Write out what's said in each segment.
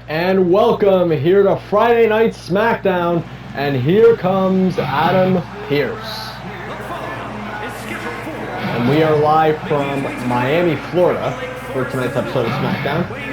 And welcome here to Friday Night SmackDown, and here comes Adam Pearce. And we are live from Miami, Florida for tonight's episode of SmackDown.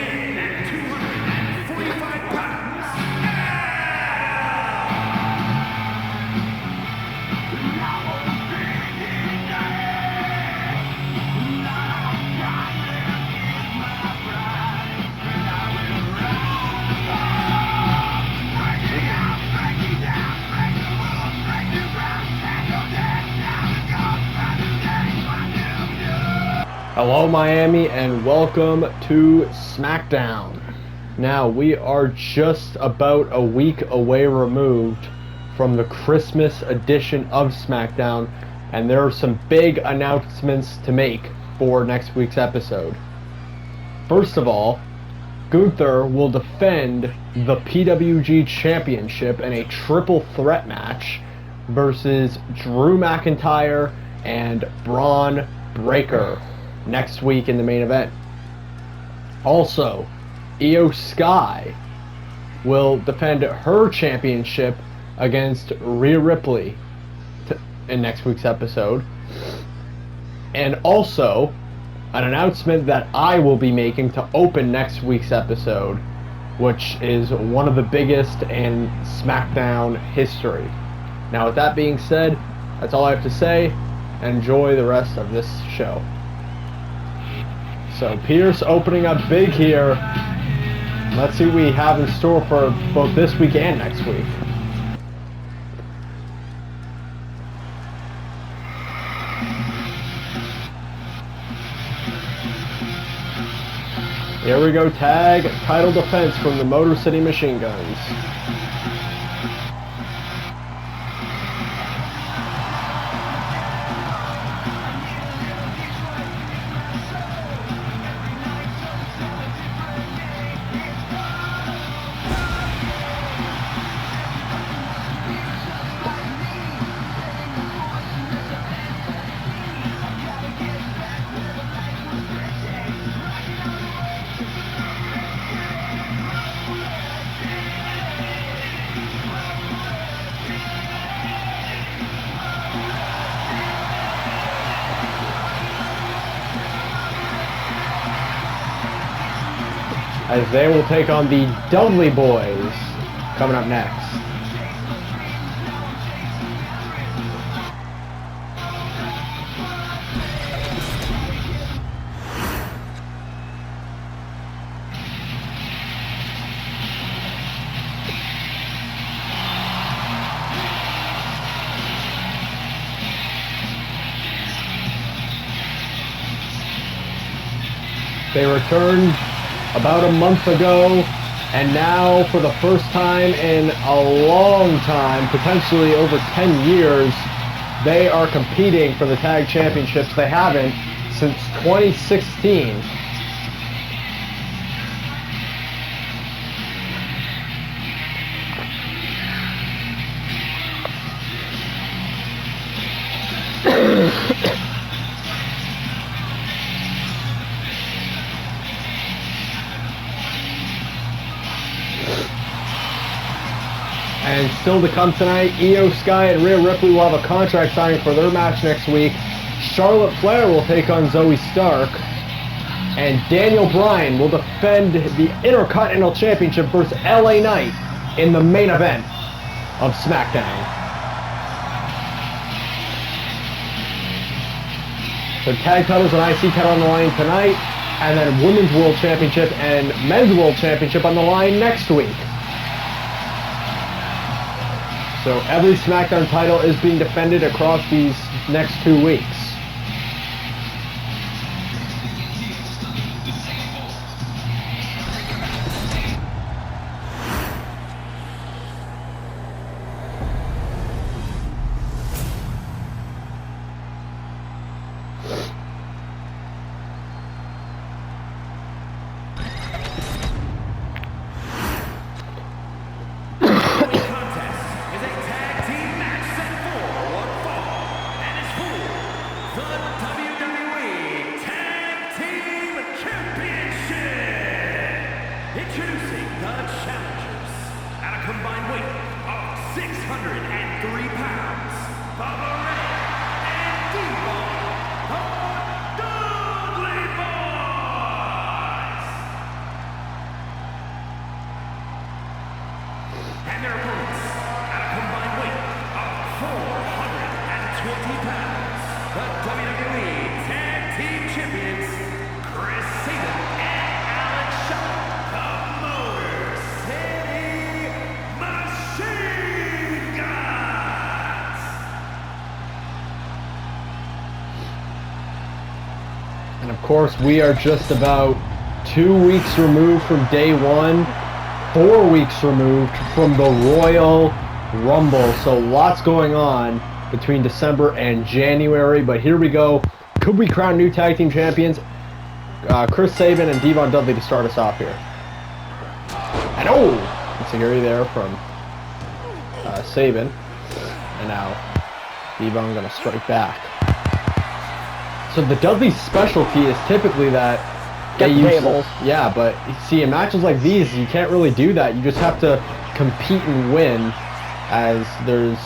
Hello Miami and welcome to SmackDown. Now we are just about a week away removed from the Christmas edition of SmackDown, and there are some big announcements to make for next week's episode. First of all, Gunther will defend the PWG Championship in a triple threat match versus Drew McIntyre and Braun Breaker next week in the main event. Also, Io Sky will defend her championship against Rhea Ripley in next week's episode. And also, an announcement that I will be making to open next week's episode, which is one of the biggest in SmackDown history. Now, with that being said, that's all I have to say. Enjoy the rest of this show. So Pearce opening up big here. Let's see what we have in store for both this week and next week. Here we go, tag title defense from the Motor City Machine Guns. As they will take on the Dudley Boys coming up next. They returned about a month ago, and now for the first time in a long time, potentially over 10 years, they are competing for the tag championships. They haven't since 2016. And still to come tonight, Io Sky and Rhea Ripley will have a contract signing for their match next week. Charlotte Flair will take on Zoe Stark. And Daniel Bryan will defend the Intercontinental Championship versus LA Knight in the main event of SmackDown. So tag titles and IC title on the line tonight, and then Women's World Championship and Men's World Championship on the line next week. So every SmackDown title is being defended across these next 2 weeks. the challengers, at a combined weight of 603 pounds, Bubba Ray and D-Ball, the Dudley Boys! And their opponents, at a combined weight of 420 pounds, the WWE Tag Team Champions, Chris Sabin and Alex Shaw, the Motor City Machine Guns! And of course, we are just about 2 weeks removed from day one, 4 weeks removed from the Royal Rumble. So lots going on between December and January. But here we go. Could we crown new tag team champions? Chris Sabin and Devon Dudley to start us off here. And oh! Security there from Sabin. And now Devon going to strike back. So the Dudley's specialty is typically that Get the tables. Yeah, but see, in matches like these, you can't really do that. You just have to compete and win, as there's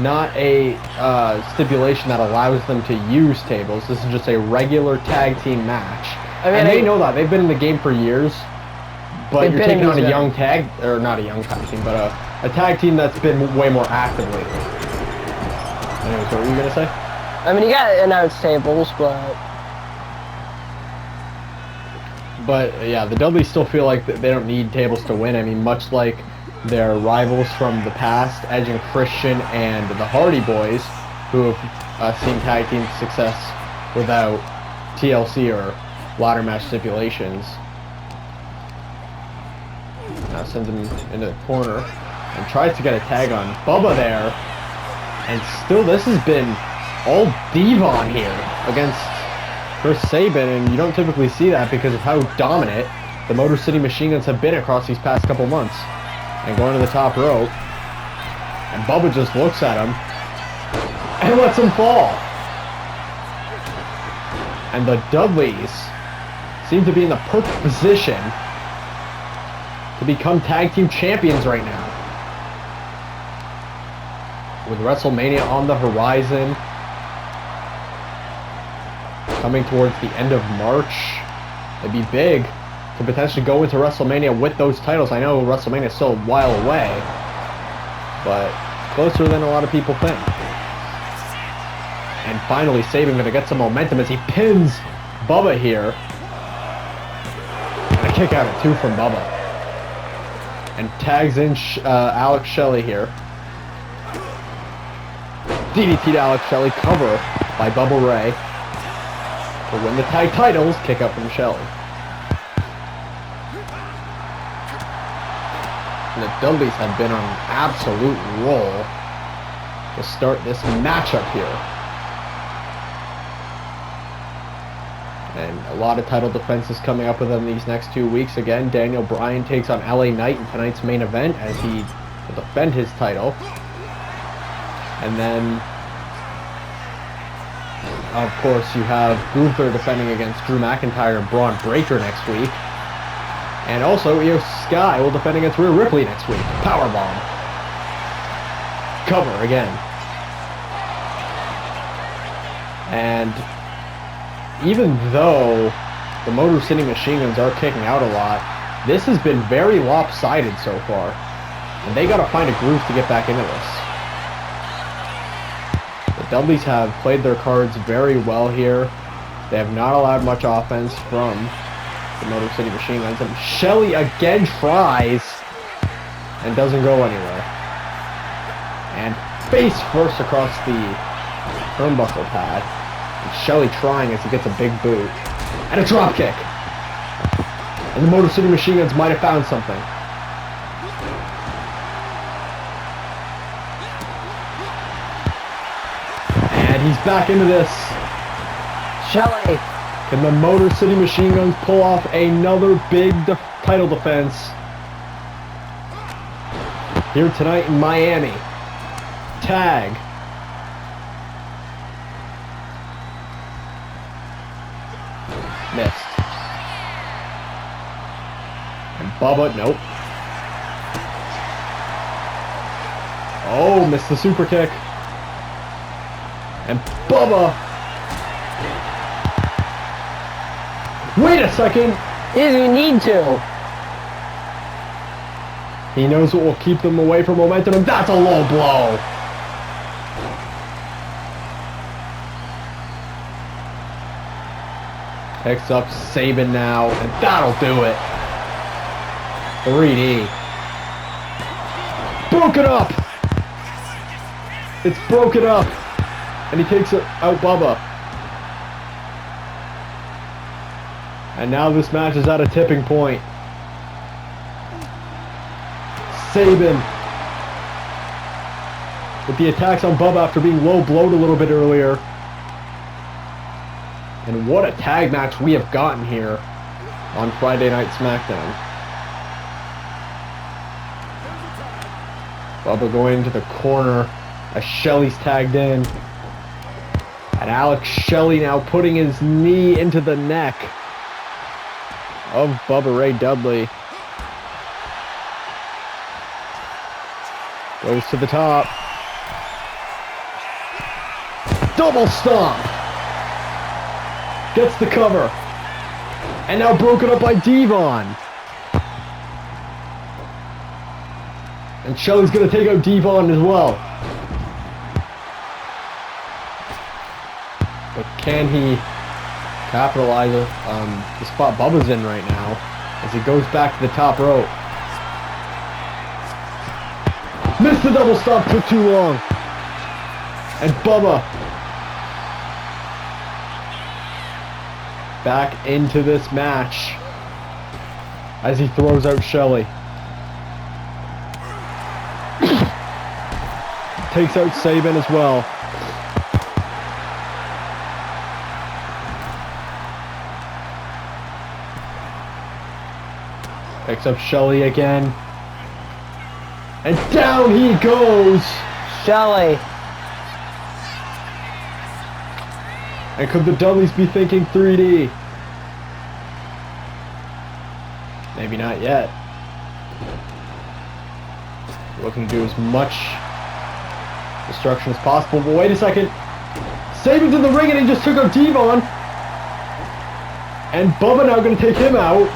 not a stipulation that allows them to use tables. This is just a regular tag team match. I mean, and they know that. They've been in the game for years, but you're taking on a young tag, or not a young tag team, but a tag team that's been way more active lately. Anyways, what were you going to say? I mean, you gotta announce tables, But yeah, the Dudleys still feel like they don't need tables to win. I mean, much like their rivals from the past, Edge and Christian and the Hardy Boys, who have seen tag team success without TLC or ladder match stipulations. Now sends him into the corner and tries to get a tag on Bubba there. And still, this has been all Devon here against Chris Sabin, and you don't typically see that because of how dominant the Motor City Machine Guns have been across these past couple months. And going to the top rope, and Bubba just looks at him and lets him fall. And the Dudleys seem to be in the perfect position to become tag team champions right now. With WrestleMania on the horizon, coming towards the end of March, it'd be big to potentially go into WrestleMania with those titles. I know WrestleMania is still a while away, but closer than a lot of people think. And finally, Sabin going to get some momentum as he pins Bubba here. And a kick out at 2 from Bubba. And tags in Alex Shelley here. DDT to Alex Shelley, cover by Bubba Ray. To win the tag titles, kick out from Shelley. And the Dudleys have been on an absolute roll to start this matchup here. And a lot of title defenses coming up within these next 2 weeks. Again, Daniel Bryan takes on LA Knight in tonight's main event as he will defend his title. And then, of course, you have Gunther defending against Drew McIntyre and Braun Breaker next week. And also, Io Sky will defend against Rhea Ripley next week. Powerbomb. Cover again. And even though the Motor City Machine Guns are kicking out a lot, this has been very lopsided so far. And they got to find a groove to get back into this. The Dudleys have played their cards very well here. They have not allowed much offense from the Motor City Machine Guns. And Shelley again tries and doesn't go anywhere. And face first across the turnbuckle pad. And Shelley trying as he gets a big boot. And a drop kick. And the Motor City Machine Guns might have found something. And he's back into this. Shelley. Can the Motor City Machine Guns pull off another big title defense here tonight in Miami? Tag. Missed. And Bubba, nope. Oh, missed the super kick. And Bubba. Wait a second. He doesn't even need to. He knows what will keep them away from momentum, and that's a low blow. Picks up Sabin now, and that'll do it. 3D. Broken up. It's broken up. And he takes out Bubba. And now this match is at a tipping point. Sabin with the attacks on Bubba after being low blowed a little bit earlier. And what a tag match we have gotten here on Friday Night SmackDown. Bubba going into the corner as Shelley's tagged in. And Alex Shelley now putting his knee into the neck of Bubba Ray Dudley. Goes to the top. Double stomp. Gets the cover. And now broken up by Devon. And Shelley's going to take out Devon as well. But can he capitalize on the spot Bubba's in right now as he goes back to the top rope? Missed the double stomp, took too long. And Bubba back into this match as he throws out Shelley. Takes out Sabin as well. Picks up Shelley again. And down he goes! Shelley. And could the Dudleys be thinking 3D? Maybe not yet. Looking to do as much destruction as possible, but wait a second. Sabin's in the ring and he just took out Devon. And Bubba now going to take him out.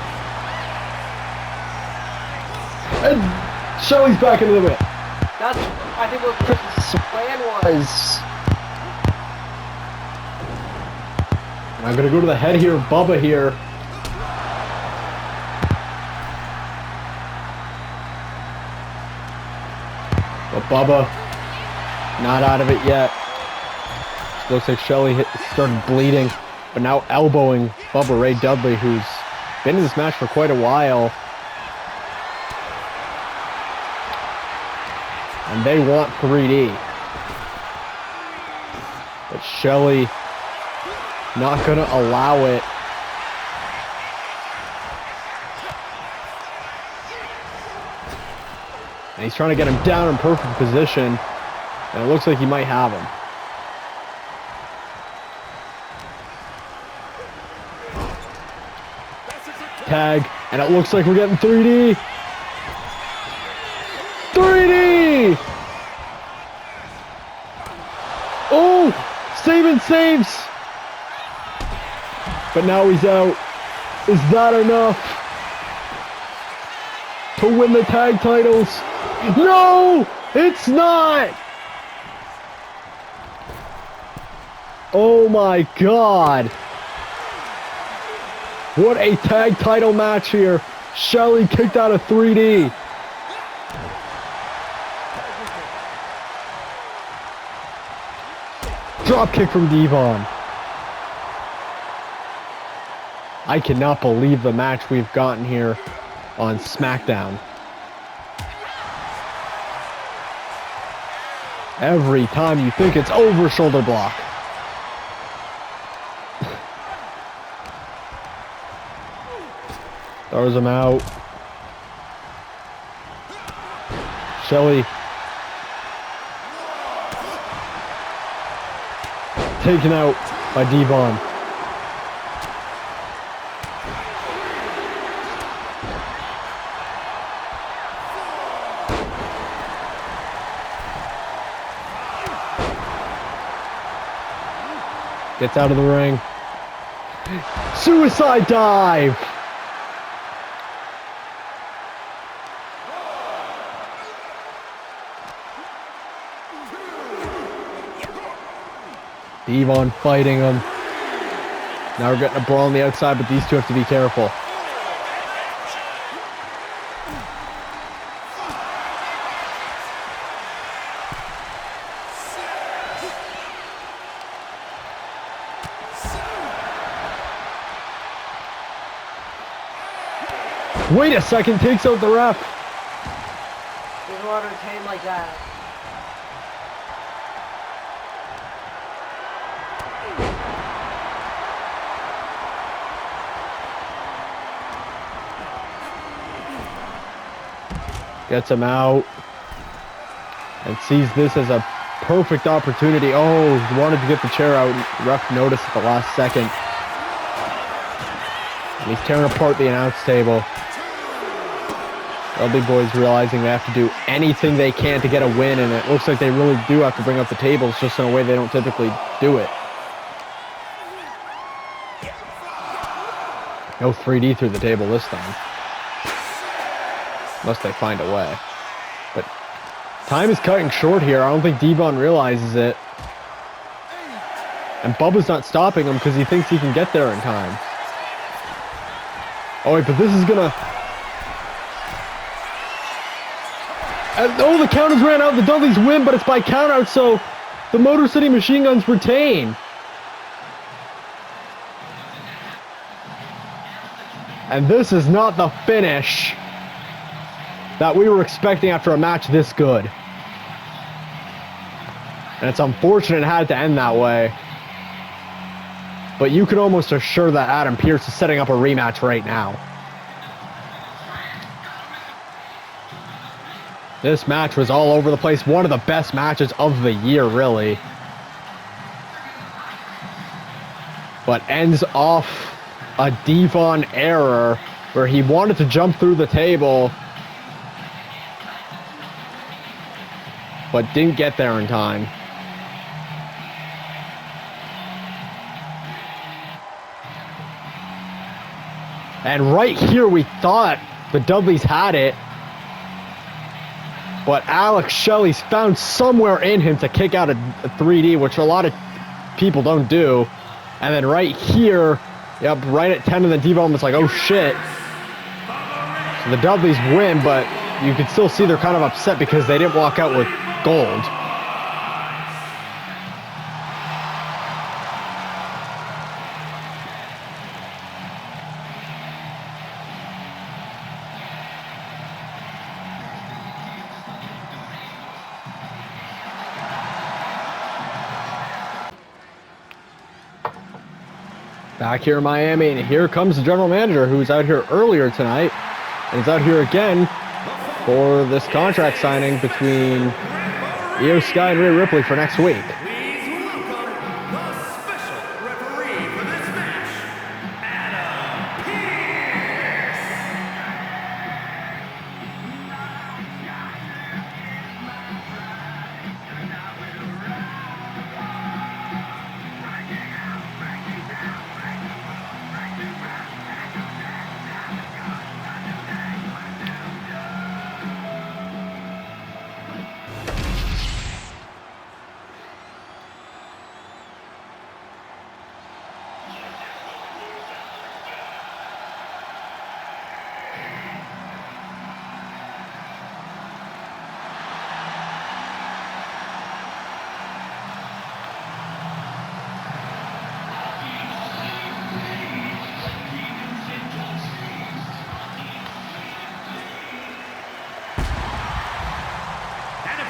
And Shelley's back into the ring. That's, I think, what Chris's plan was. And I'm going to go to the head here of Bubba here. But Bubba, not out of it yet. Looks like Shelley started bleeding, but now elbowing Bubba Ray Dudley, who's been in this match for quite a while. And they want 3D. But Shelley not gonna allow it. And he's trying to get him down in perfect position. And it looks like he might have him. Tag. And it looks like we're getting 3D. 3D! Oh! Sabin saves! But now he's out. Is that enough to win the tag titles? No! It's not! Oh my God! What a tag title match here. Shelley kicked out of 3D. Drop kick from Devon. I cannot believe the match we've gotten here on SmackDown. Every time you think it's over, shoulder block. Throws him out. Shelley taken out by Devon. Gets out of the ring. Suicide dive! Devon fighting him. Now we're getting a brawl on the outside, but these two have to be careful. Wait a second, takes out the ref. There's no other team like that. Gets him out. And sees this as a perfect opportunity. Oh, he wanted to get the chair out. Ref noticed at the last second. And he's tearing apart the announce table. Dudley boys realizing they have to do anything they can to get a win, and it looks like they really do have to bring up the tables just in a way they don't typically do it. No 3D through the table this time. Unless they find a way. But time is cutting short here. I don't think Devon realizes it. And Bubba's not stopping him because he thinks he can get there in time. Oh wait, but this is gonna... oh, the counters ran out. The Dudleys win, but it's by countout, so the Motor City Machine Guns retain. And this is not the finish that we were expecting after a match this good. And it's unfortunate it had to end that way. But you can almost assure that Adam Pearce is setting up a rematch right now. This match was all over the place. One of the best matches of the year, really. But ends off a Devon error where he wanted to jump through the table, but didn't get there in time. And right here we thought the Dudleys had it, but Alex Shelley's found somewhere in him to kick out a 3D, which a lot of people don't do. And then right here, yep, right at 10, and then Devon was like, oh shit. So the Dudleys win, but you can still see they're kind of upset because they didn't walk out with gold. Back here in Miami, and here comes the general manager who was out here earlier tonight, and is out here again for this contract signing between Io Sky and Rhea Ripley for next week. Please welcome the special referee for this match, Adam Pearce.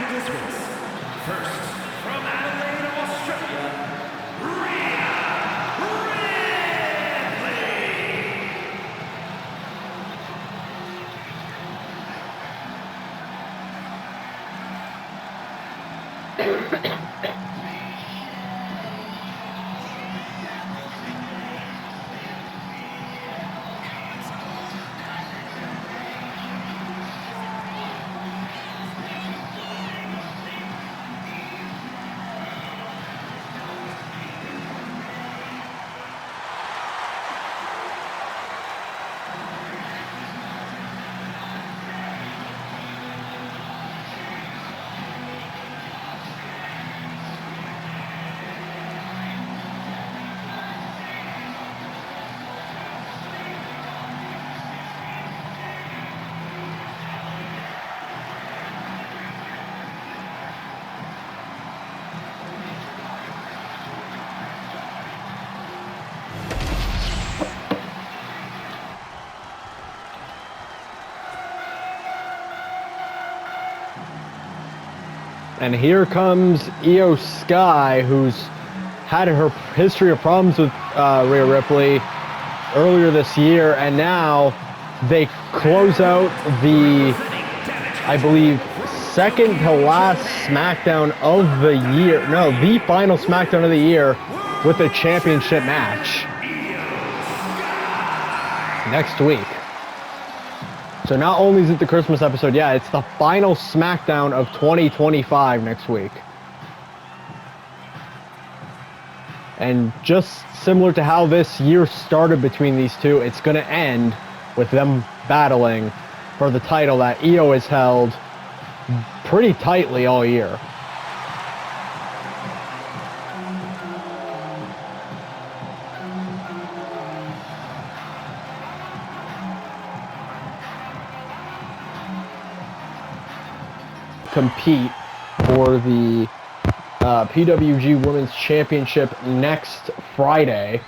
Participants, first from Adelaide, Australia, Rhea Ripley. And here comes Io Sky, who's had her history of problems with Rhea Ripley earlier this year, and now they close out the, I believe, second to last SmackDown of the year. No, the final SmackDown of the year with a championship match next week. So not only is it the Christmas episode, yeah, it's the final SmackDown of 2025 next week. And just similar to how this year started between these two, it's going to end with them battling for the title that Io has held pretty tightly all year. Compete for the PWG Women's Championship next Friday,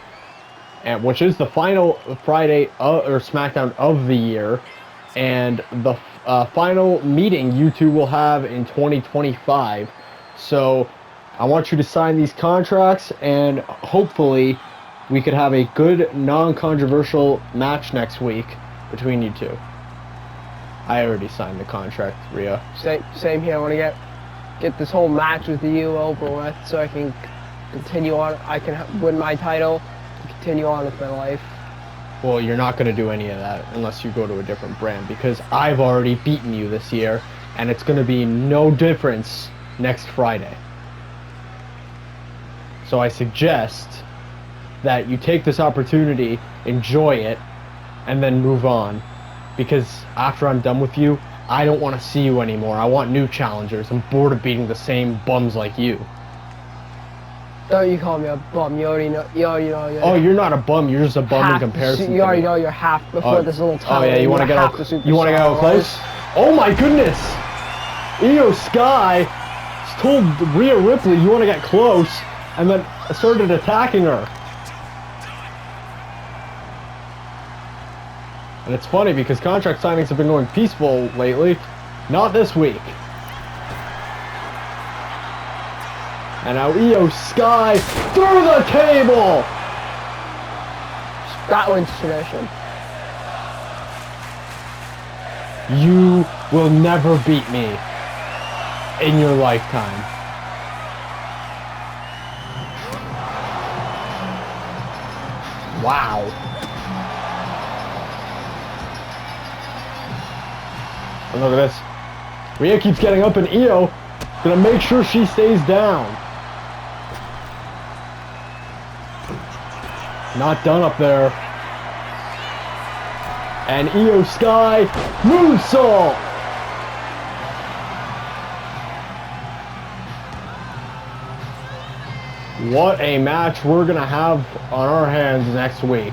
and which is the final Friday or SmackDown of the year, and the final meeting you two will have in 2025. So I want you to sign these contracts, and hopefully we could have a good non-controversial match next week between you two. I already signed the contract, Rhea. Same here. I want to get this whole match with you over with so I can continue on. I can win my title and continue on with my life. Well, you're not going to do any of that unless you go to a different brand, because I've already beaten you this year, and it's going to be no difference next Friday. So I suggest that you take this opportunity, enjoy it, and then move on. Because after I'm done with you, I don't want to see you anymore. I want new challengers. I'm bored of beating the same bums like you. Don't you call me a bum. You already know. Oh, you're not a bum. You're just a bum in comparison. You already know you're half before this little title. Oh yeah, you want to get out? You want to get out close? Oh my goodness! Io Sky told Rhea Ripley you want to get close, and then started attacking her. And it's funny because contract signings have been going peaceful lately. Not this week. And now Io Sky through the table! That one's tradition. You will never beat me in your lifetime. Wow. And look at this. Rhea keeps getting up, and Io gonna make sure she stays down. Not done up there. And Io Sky moonsault. What a match we're gonna have on our hands next week.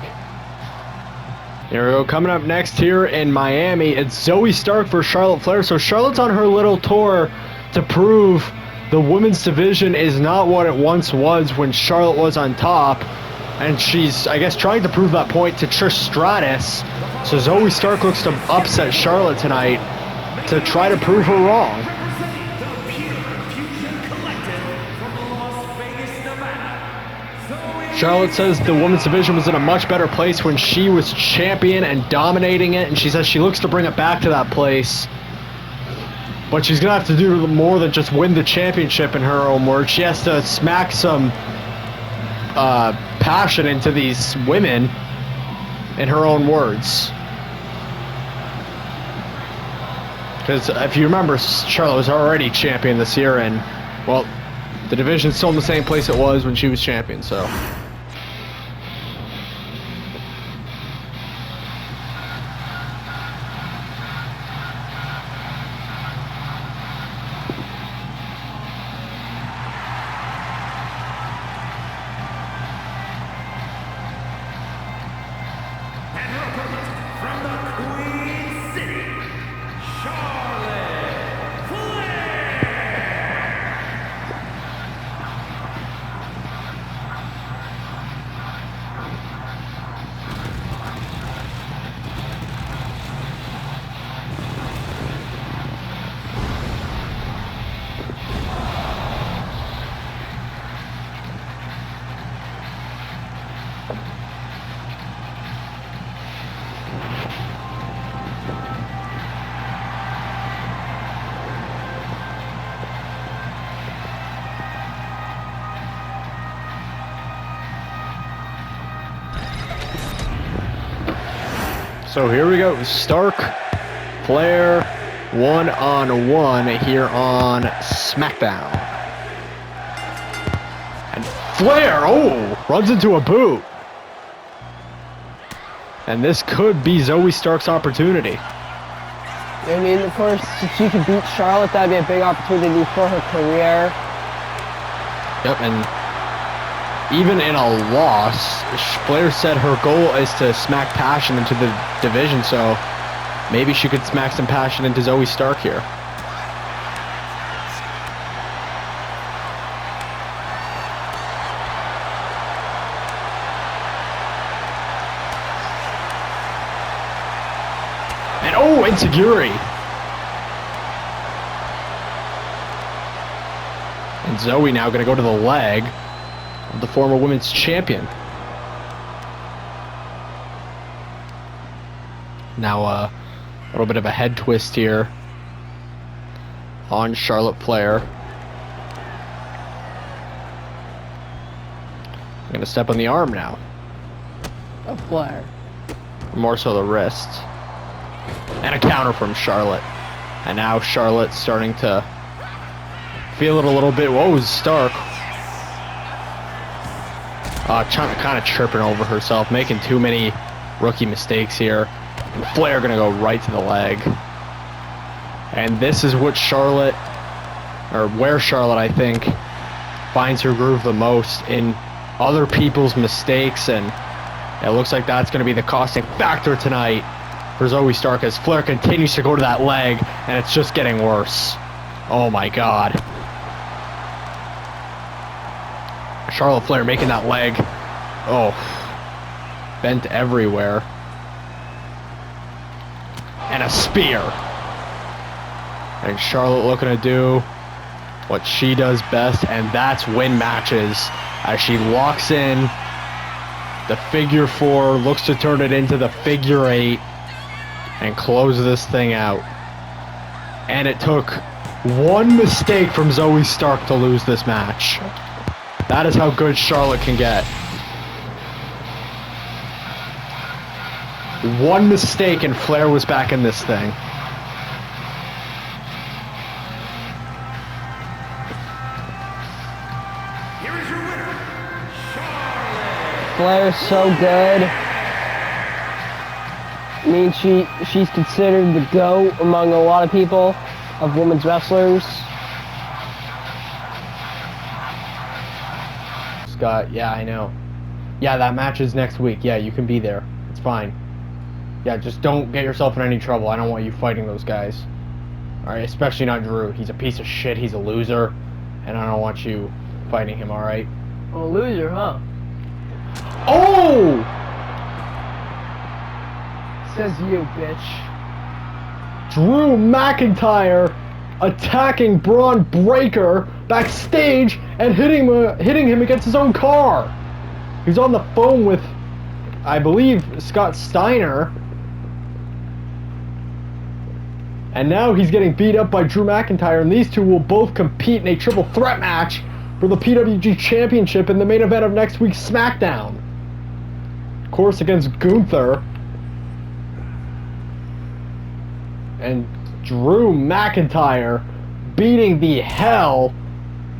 Here we go. Coming up next here in Miami, it's Zoe Stark for Charlotte Flair. So Charlotte's on her little tour to prove the women's division is not what it once was when Charlotte was on top. And she's, I guess, trying to prove that point to Trish Stratus. So Zoe Stark looks to upset Charlotte tonight to try to prove her wrong. Charlotte says the women's division was in a much better place when she was champion and dominating it, and she says she looks to bring it back to that place. But she's going to have to do more than just win the championship, in her own words. She has to smack some passion into these women, in her own words. Because if you remember, Charlotte was already champion this year, and, well, the division's still in the same place it was when she was champion, so... So here we go. Stark, Flair, one-on-one here on SmackDown. And Flair, runs into a boot. And this could be Zoe Stark's opportunity. I mean, of course, if she could beat Charlotte, that'd be a big opportunity for her career. Yep, and even in a loss, Flair said her goal is to smack passion into the division, so maybe she could smack some passion into Zoe Stark here. And insecurity. And Zoe now going to go to the leg of the former women's champion. Now a little bit of a head twist here on Charlotte Flair. I'm going to step on the arm now. A Flair. More so the wrist. And a counter from Charlotte. And now Charlotte's starting to feel it a little bit. Whoa, Stark. Kind of chirping over herself, making too many rookie mistakes here. And Flair gonna go right to the leg. And this is what Charlotte, or where Charlotte, I think, finds her groove the most, in other people's mistakes. And it looks like that's gonna be the costing factor tonight for Zoe Stark as Flair continues to go to that leg, and it's just getting worse. Oh my God. Charlotte Flair making that leg, bent everywhere. And a spear. And Charlotte looking to do what she does best, and that's win matches. As she locks in the figure 4, looks to turn it into the figure 8, and close this thing out. And it took one mistake from Zoe Stark to lose this match. That is how good Charlotte can get. One mistake and Flair was back in this thing. Here is your winner, Charlotte. Flair's so good. I mean, she's considered the GOAT among a lot of people of women's wrestlers. Scott, yeah, I know. Yeah, that match is next week. Yeah, you can be there. It's fine. Yeah, just don't get yourself in any trouble. I don't want you fighting those guys. Alright, especially not Drew. He's a piece of shit. He's a loser. And I don't want you fighting him, alright? A loser, huh? Oh! Says you, bitch. Drew McIntyre attacking Braun Breaker backstage and hitting him against his own car. He's on the phone with, I believe, Scott Steiner. And now he's getting beat up by Drew McIntyre, and these two will both compete in a triple threat match for the PWG Championship in the main event of next week's SmackDown. Of course, against Gunther. And Drew McIntyre beating the hell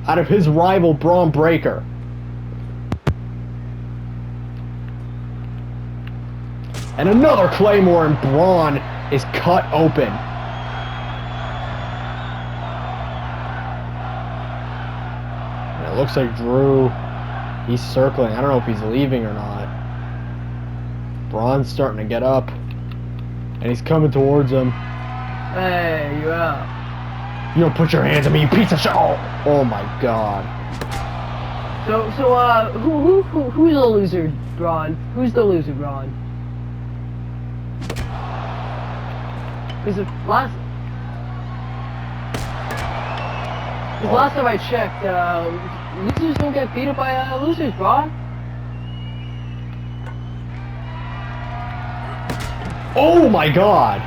out of his rival Braun Breaker. And another Claymore, and Braun is cut open. And it looks like Drew, he's circling. I don't know if he's leaving or not. Braun's starting to get up, and he's coming towards him. Hey, you up? You don't put your hands on me, you piece of shit! Oh my God. Who's the loser, Braun? Who's the loser, Braun? Because last time I checked, losers don't get beat up by losers, Braun. Oh my God!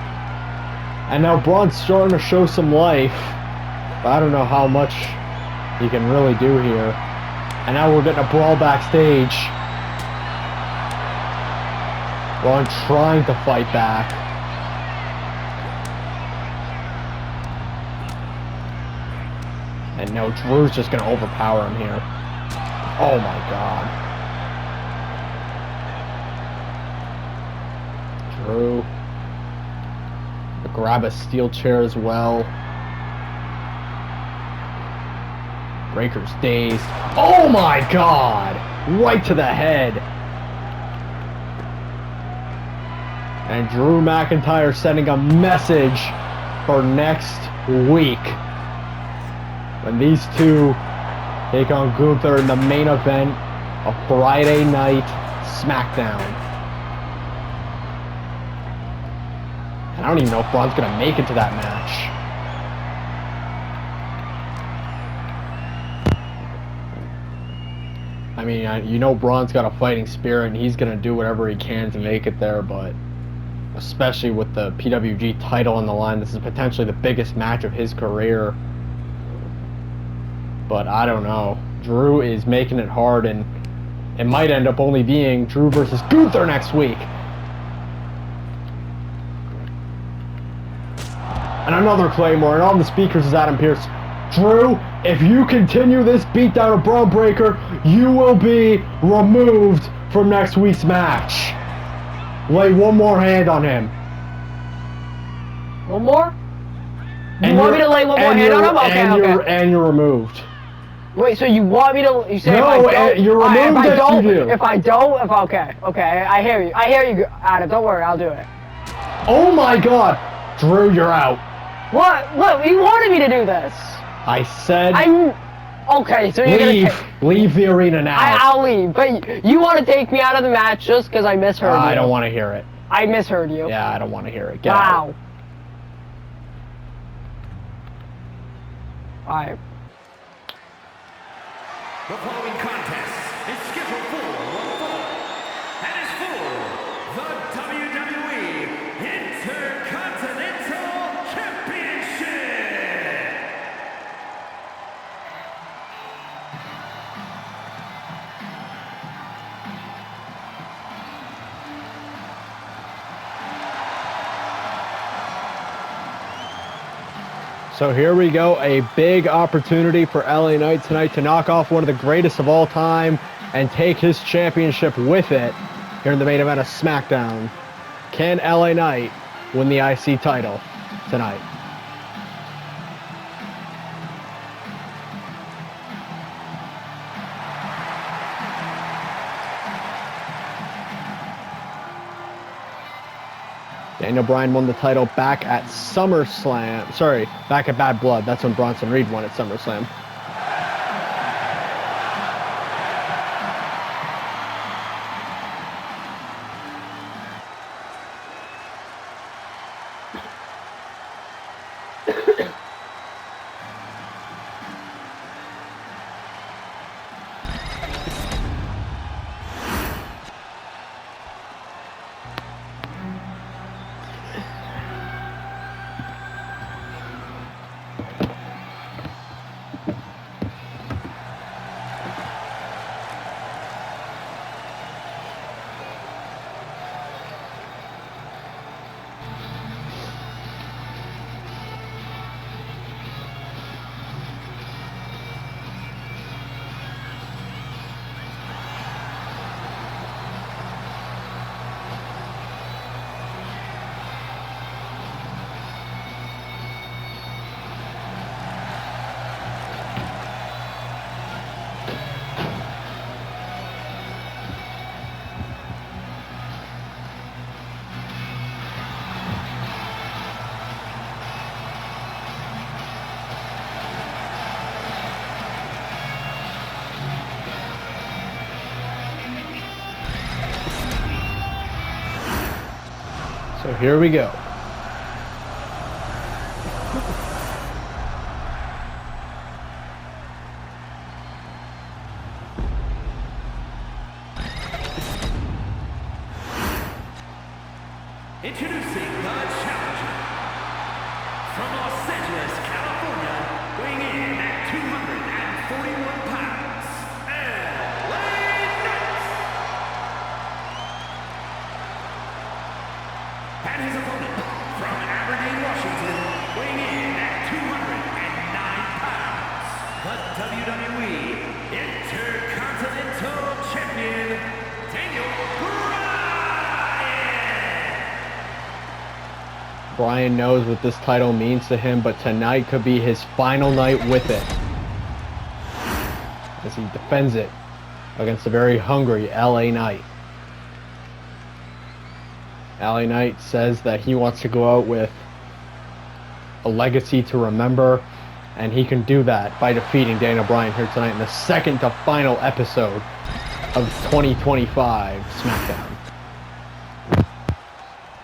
And now Braun's starting to show some life. But I don't know how much he can really do here. And now we're getting a brawl backstage. Braun trying to fight back. And no, Drew's just going to overpower him here. Oh my god. Drew. Grab a steel chair as well. Breaker's dazed. Oh my god! Right to the head. And Drew McIntyre sending a message for next week, when these two take on Gunther in the main event of Friday Night SmackDown. And I don't even know if Braun's going to make it to that match. I mean, you know Braun's got a fighting spirit, and he's going to do whatever he can to make it there, but especially with the PWG title on the line, this is potentially the biggest match of his career. But I don't know. Drew is making it hard, and it might end up only being Drew versus Gunther next week. And another Claymore, and on the speakers is Adam Pearce. Drew, if you continue this beatdown of Braun Breaker, you will be removed from next week's match. Lay one more hand on him. One more? You want me to lay one more hand on him? Okay, and you're removed. Wait, so you want me to? You say no, if I don't, you're removed if you do. If I don't, okay, I hear you. I hear you, Adam. Don't worry, I'll do it. Oh my God, Drew, you're out. What? Look, you wanted me to do this. I said. Okay, so you're gonna leave the arena now. I'll leave, but you want to take me out of the match just because I misheard you. I don't want to hear it. I misheard you. Yeah, I don't want to hear it. Get out. Alright. The following contest is scheduled for one fall and is for the WWE Intercontinental Championship. So here we go, a big opportunity for LA Knight tonight to knock off one of the greatest of all time and take his championship with it here in the main event of SmackDown. Can LA Knight win the IC title tonight? Daniel Bryan won the title back at SummerSlam. Sorry, back at Bad Blood. That's when Bronson Reed won at SummerSlam. So here we go. Introducing the challenger from Los Angeles, California, weighing in at 241 pounds, LA Knight. Bryan knows what this title means to him, but tonight could be his final night with it, as he defends it against a very hungry LA Knight. LA Knight says that he wants to go out with a legacy to remember, and he can do that by defeating Daniel Bryan here tonight in the second to final episode of 2025 SmackDown.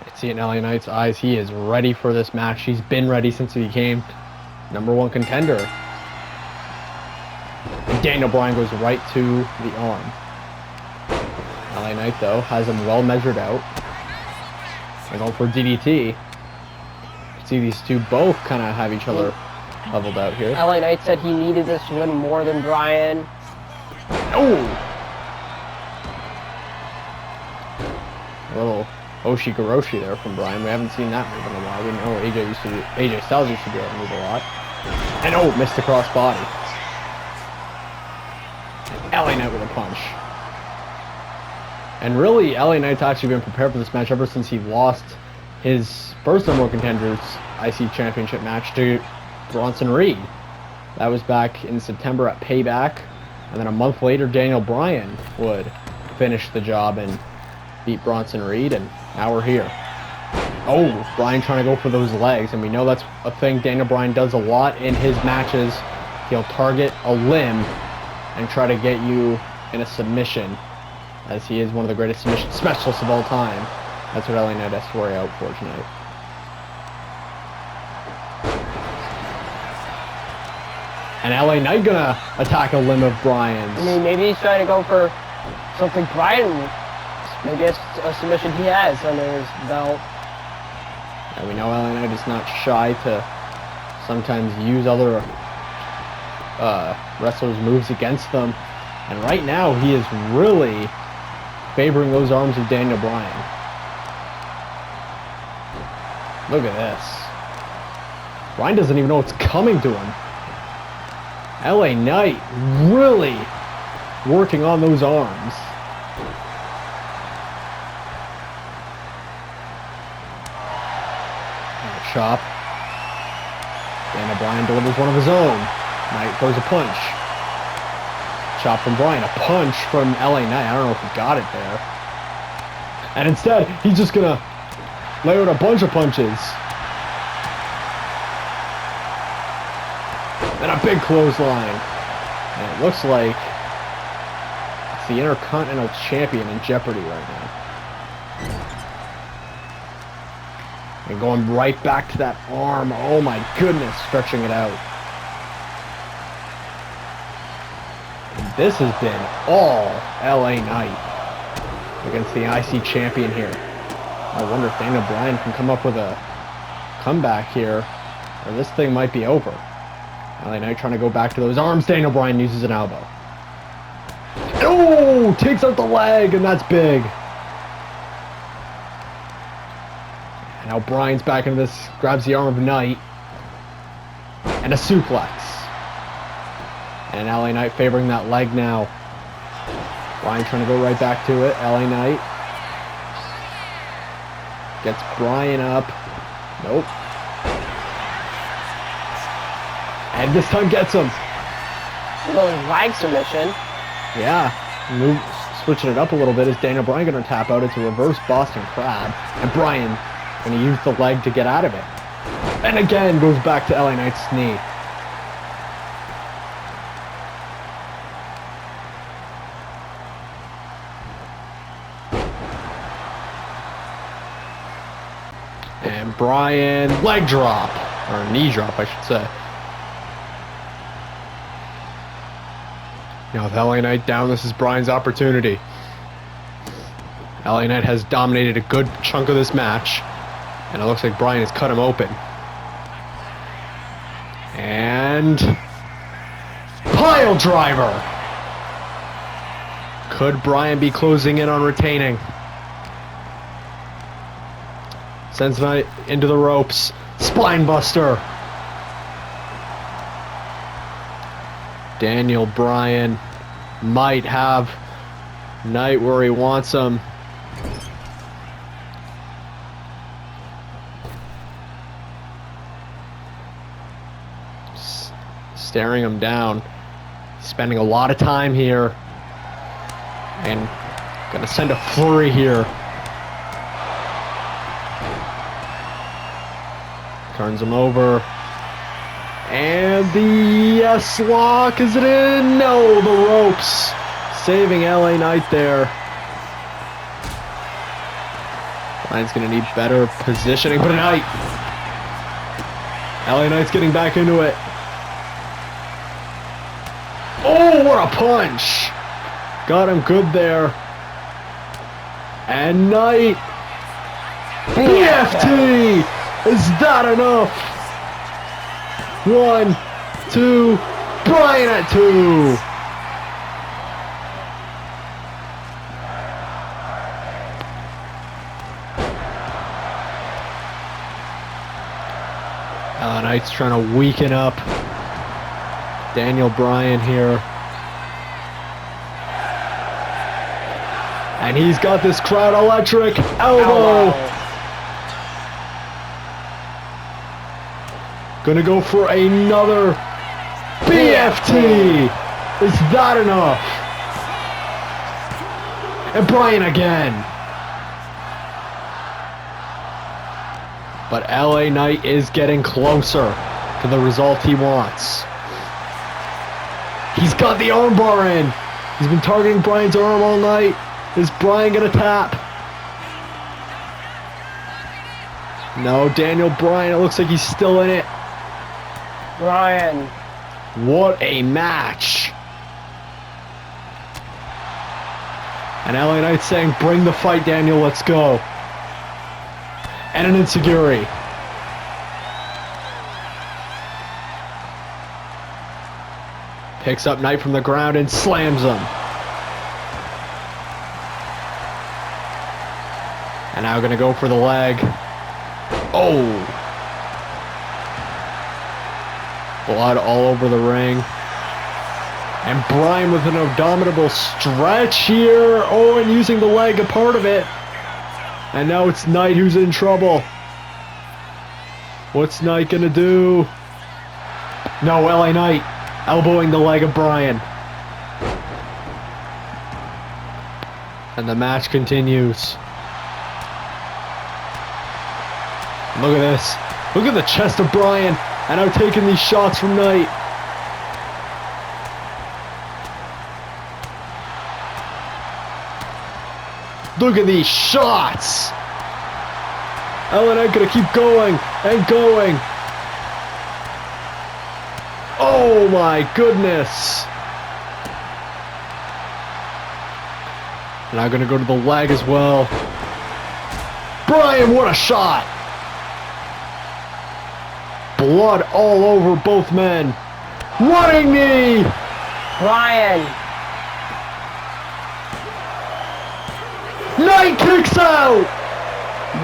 I see in LA Knight's eyes, he is ready for this match. He's been ready since he became #1 contender. And Daniel Bryan goes right to the arm. LA Knight, though, has him well measured out. They're going for DDT. See, these two both kind of have each other leveled out here. LA Knight said he needed this win more than Bryan. Oh! A little Oshigoroshi there from Bryan. We haven't seen that move in a while. We know AJ Styles used to be able to move a lot. And oh, missed the cross body. LA Knight with a punch. And really, LA Knight's actually been prepared for this match ever since he lost his first #1 contenders IC Championship match to Bronson Reed. That was back in September at Payback. And then a month later, Daniel Bryan would finish the job and beat Bronson Reed, and now we're here. Oh, Bryan trying to go for those legs, and we know that's a thing Daniel Bryan does a lot in his matches. He'll target a limb and try to get you in a submission, as he is one of the greatest submission specialists of all time. That's what LA Knight has to worry out for tonight. And LA Knight gonna attack a limb of Bryan's. I mean, maybe he's trying to go for something Bryan. Maybe it's a submission he has under his belt. And we know LA Knight is not shy to sometimes use other wrestlers' moves against them. And right now, he is really favoring those arms of Daniel Bryan. Look at this. Bryan doesn't even know what's coming to him. LA Knight really working on those arms. Chop. Daniel Bryan delivers one of his own. Knight throws a punch. Chop from Bryan. A punch from LA Knight. I don't know if he got it there. And instead, he's just gonna lay out a bunch of punches. And a big clothesline. And it looks like it's the Intercontinental Champion in jeopardy right now. And going right back to that arm. Oh my goodness, stretching it out. And this has been all LA Knight against the IC champion here. I wonder if Daniel Bryan can come up with a comeback here, or this thing might be over. LA Knight trying to go back to those arms. Daniel Bryan uses an elbow. Oh, takes out the leg, and that's big. And now Bryan's back into this, grabs the arm of Knight, and a suplex. And LA Knight favoring that leg now. Bryan trying to go right back to it. LA Knight gets Bryan up. Nope. And this time gets him. A little lag submission. Yeah. Switching it up a little bit. Is Daniel Bryan going to tap out? It's a reverse Boston Crab. And Bryan going to use the leg to get out of it. And again goes back to LA Knight's knee. And Bryan leg drop. Or knee drop, I should say. Now with LA Knight down, this is Bryan's opportunity. LA Knight has dominated a good chunk of this match, and it looks like Bryan has cut him open. And pile driver. Could Bryan be closing in on retaining? Sends Knight into the ropes. Spine buster. Daniel Bryan might have Knight where he wants him. staring him down. Spending a lot of time here. And gonna send a flurry here. Turns him over. And the yes lock, is it in? No, the ropes. Saving LA Knight there. Bryan's gonna need better positioning, but Knight. LA Knight's getting back into it. Oh, what a punch! Got him good there. And Knight. BFT! Is that enough? 1, 2, Bryan at 2. Knight's trying to weaken up Daniel Bryan here. And he's got this crowd electric elbow. Gonna go for another BFT. Is that enough? And Bryan again. But LA Knight is getting closer to the result he wants. He's got the armbar in. He's been targeting Bryan's arm all night. Is Bryan gonna tap? No, Daniel Bryan, it looks like he's still in it. Bryan. What a match. And LA Knight saying, bring the fight, Daniel, let's go. And an enziguri. Picks up Knight from the ground and slams him. And now gonna go for the leg. Oh! Blood all over the ring. And Bryan with an abdominal stretch here. Oh, and using the leg, a part of it. And now it's Knight who's in trouble. What's Knight gonna do? No, LA Knight elbowing the leg of Bryan. And the match continues. Look at this. Look at the chest of Bryan. And now taking these shots from Knight. Look at these shots! LA Knight gonna keep going and going. Oh my goodness! Now gonna go to the leg as well. Bryan, what a shot! Blood all over both men. Running knee! Bryan. Knight kicks out!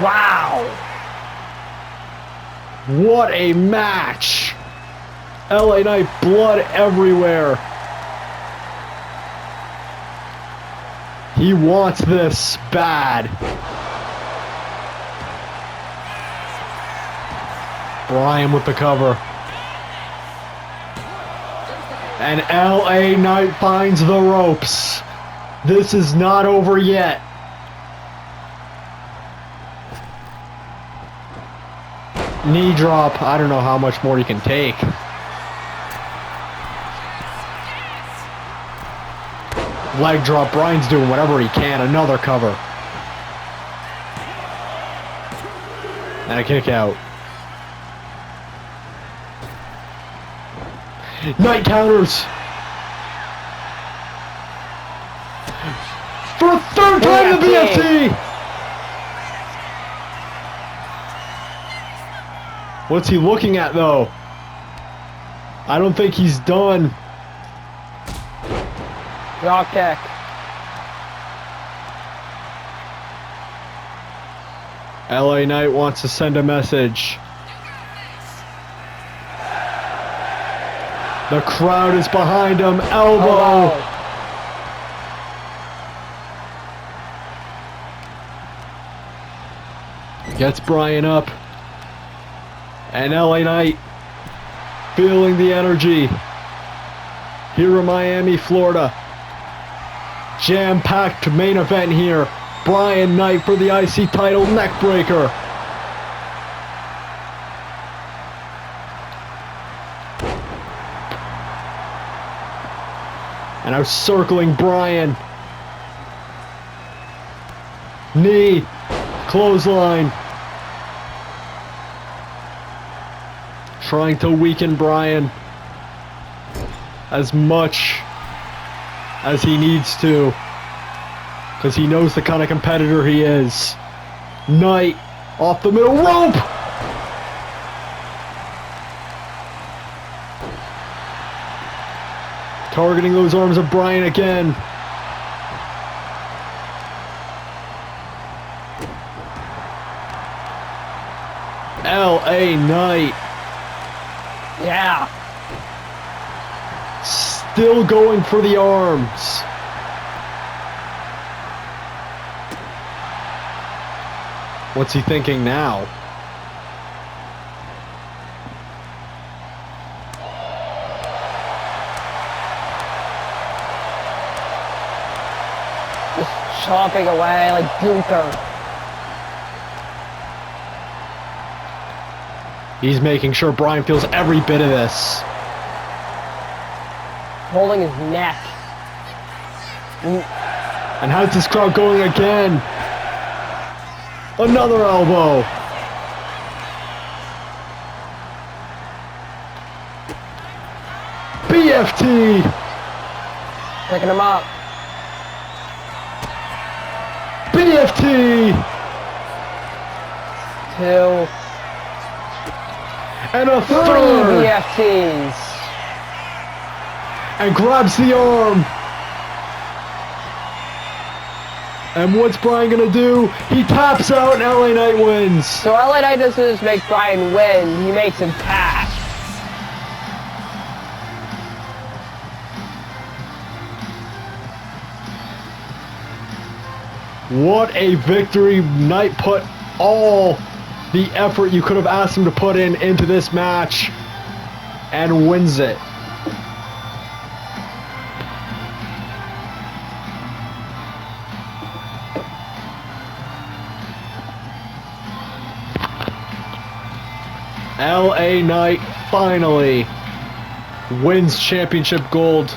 Wow. What a match! LA Knight, blood everywhere. He wants this bad. Bryan with the cover. And LA Knight finds the ropes. This is not over yet. Knee drop. I don't know how much more he can take. Leg drop. Bryan's doing whatever he can. Another cover. And a kick out. Knight counters. For a third time, the BFT. What's he looking at, though? I don't think he's done. Drop kick. LA Knight wants to send a message. The crowd is behind him. Elbow. Gets Bryan up. And LA Knight feeling the energy. here in Miami, Florida. Jam-packed main event here. Brian Knight for the IC title, neckbreaker. And now circling Brian. Knee, clothesline. Trying to weaken Brian as much as he needs to, because he knows the kind of competitor he is. Knight off the middle rope. Targeting those arms of Brian again. LA Knight. Yeah. Still going for the arms. What's he thinking now? Just chopping away like Gunther. He's making sure Brian feels every bit of this. Holding his neck. And how's this crowd going again? Another elbow. BFT. Picking him up. BFT. 2. And a 3 third. BFTs. And grabs the arm. And what's Brian gonna do? He taps out and LA Knight wins. So LA Knight doesn't just make Brian win, he makes him tap. What a victory. Knight put all the effort you could have asked him to put into this match and wins it. LA Knight finally wins championship gold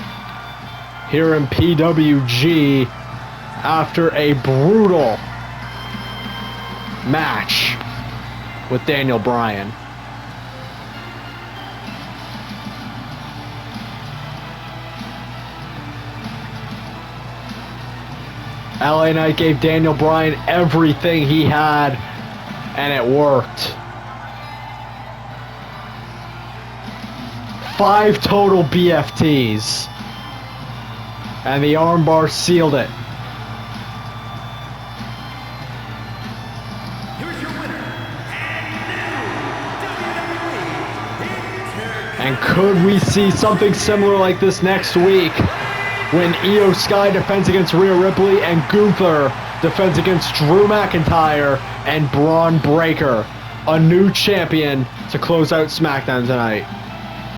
here in PWG after a brutal match with Daniel Bryan. LA Knight gave Daniel Bryan everything he had, and it worked. 5 total BFTs. And the armbar sealed it. Here's your winner, and new WWE And could we see something similar like this next week when Io Sky defends against Rhea Ripley and Gunther defends against Drew McIntyre and Braun Breaker, a new champion to close out SmackDown tonight?